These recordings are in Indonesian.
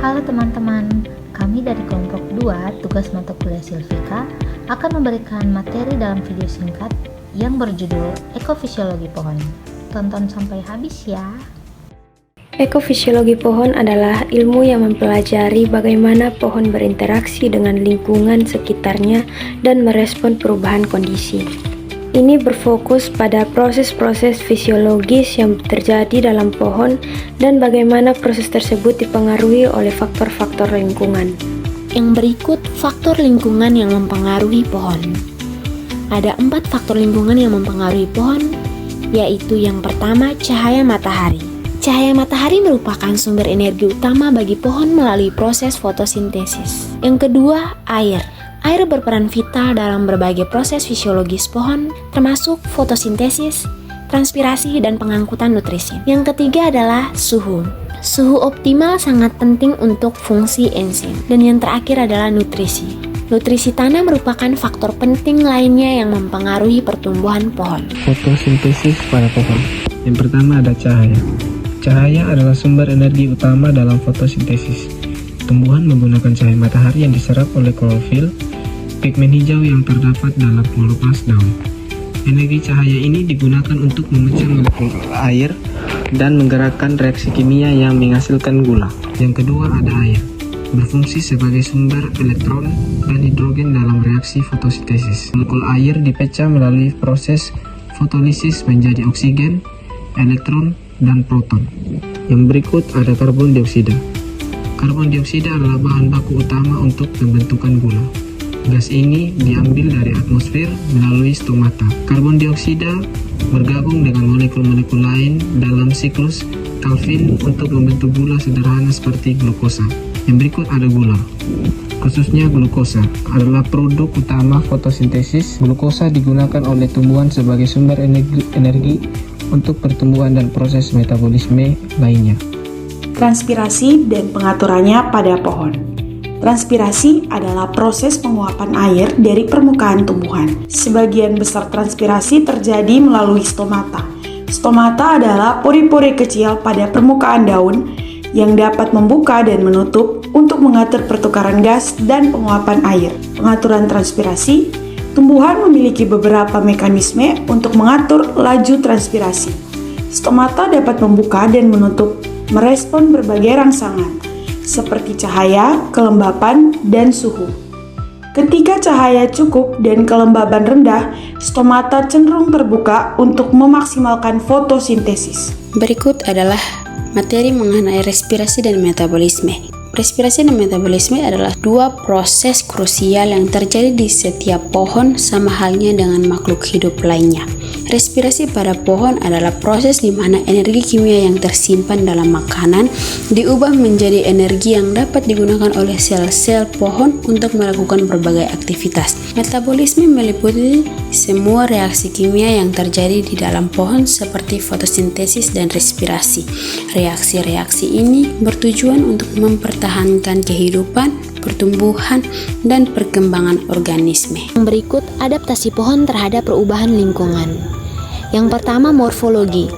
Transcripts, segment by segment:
Halo teman-teman, kami dari kelompok 2 tugas mata kuliah Silvika akan memberikan materi dalam video singkat yang berjudul Ekofisiologi Pohon. Tonton sampai habis ya. Ekofisiologi pohon adalah ilmu yang mempelajari bagaimana pohon berinteraksi dengan lingkungan sekitarnya dan merespon perubahan kondisi. Ini berfokus pada proses-proses fisiologis yang terjadi dalam pohon dan bagaimana proses tersebut dipengaruhi oleh faktor-faktor lingkungan. Yang berikut faktor lingkungan yang mempengaruhi pohon. Ada 4 faktor lingkungan yang mempengaruhi pohon, yaitu yang pertama, cahaya matahari. Cahaya matahari merupakan sumber energi utama bagi pohon melalui proses fotosintesis. Yang kedua, air. Air berperan vital dalam berbagai proses fisiologis pohon, termasuk fotosintesis, transpirasi, dan pengangkutan nutrisi. Yang ketiga adalah suhu. Suhu optimal sangat penting untuk fungsi enzim. Dan yang terakhir adalah nutrisi. Nutrisi tanah merupakan faktor penting lainnya yang mempengaruhi pertumbuhan pohon. Fotosintesis pada pohon. Yang pertama ada cahaya. Cahaya adalah sumber energi utama dalam fotosintesis. Tumbuhan menggunakan cahaya matahari yang diserap oleh klorofil, pigmen hijau yang terdapat dalam kloroplas daun. Energi cahaya ini digunakan untuk memecah molekul air dan menggerakkan reaksi kimia yang menghasilkan gula. Yang kedua ada air, berfungsi sebagai sumber elektron dan hidrogen dalam reaksi fotosintesis. Molekul air dipecah melalui proses fotolisis menjadi oksigen, elektron, dan proton. Yang berikut ada karbon dioksida. Karbon dioksida adalah bahan baku utama untuk pembentukan gula. Gas ini diambil dari atmosfer melalui stomata. Karbon dioksida bergabung dengan molekul-molekul lain dalam siklus Calvin untuk membentuk gula sederhana seperti glukosa. Yang berikut ada gula. Khususnya glukosa adalah produk utama fotosintesis. Glukosa digunakan oleh tumbuhan sebagai sumber energi untuk pertumbuhan dan proses metabolisme lainnya. Transpirasi dan pengaturannya pada pohon. Transpirasi adalah proses penguapan air dari permukaan tumbuhan. Sebagian besar transpirasi terjadi melalui stomata. Stomata adalah pori-pori kecil pada permukaan daun yang dapat membuka dan menutup untuk mengatur pertukaran gas dan penguapan air. Pengaturan transpirasi, tumbuhan memiliki beberapa mekanisme untuk mengatur laju transpirasi. Stomata dapat membuka dan menutup merespon berbagai rangsangan, seperti cahaya, kelembapan, dan suhu. Ketika cahaya cukup dan kelembaban rendah, stomata cenderung terbuka untuk memaksimalkan fotosintesis. Berikut adalah materi mengenai respirasi dan metabolisme. Respirasi dan metabolisme adalah 2 proses krusial yang terjadi di setiap pohon sama halnya dengan makhluk hidup lainnya. Respirasi pada pohon adalah proses di mana energi kimia yang tersimpan dalam makanan diubah menjadi energi yang dapat digunakan oleh sel-sel pohon untuk melakukan berbagai aktivitas. Metabolisme meliputi semua reaksi kimia yang terjadi di dalam pohon seperti fotosintesis dan respirasi. Reaksi-reaksi ini bertujuan untuk mempertahankan kehidupan, pertumbuhan, dan perkembangan organisme. Yang berikut adaptasi pohon terhadap perubahan lingkungan. Yang pertama, morfologi.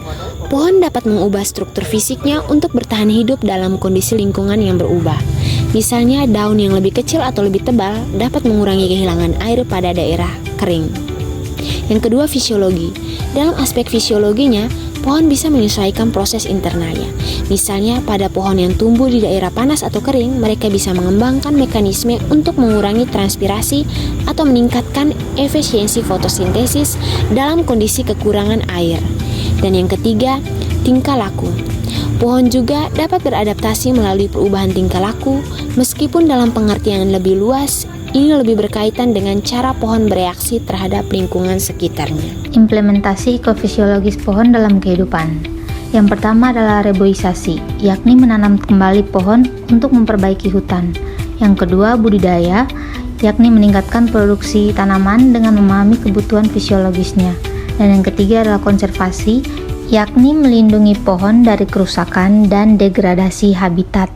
Pohon dapat mengubah struktur fisiknya untuk bertahan hidup dalam kondisi lingkungan yang berubah. Misalnya, daun yang lebih kecil atau lebih tebal dapat mengurangi kehilangan air pada daerah kering. Yang kedua, fisiologi. Dalam aspek fisiologinya, pohon bisa menyesuaikan proses internalnya. Misalnya, pada pohon yang tumbuh di daerah panas atau kering, mereka bisa mengembangkan mekanisme untuk mengurangi transpirasi atau meningkatkan efisiensi fotosintesis dalam kondisi kekurangan air. Dan yang ketiga, tingkah laku. Pohon juga dapat beradaptasi melalui perubahan tingkah laku, meskipun dalam pengertian yang lebih luas, ini lebih berkaitan dengan cara pohon bereaksi terhadap lingkungan sekitarnya. Implementasi ekofisiologis pohon dalam kehidupan. Yang pertama adalah reboisasi, yakni menanam kembali pohon untuk memperbaiki hutan. Yang kedua, budidaya, yakni meningkatkan produksi tanaman dengan memahami kebutuhan fisiologisnya. Dan yang ketiga adalah konservasi, yakni melindungi pohon dari kerusakan dan degradasi habitat.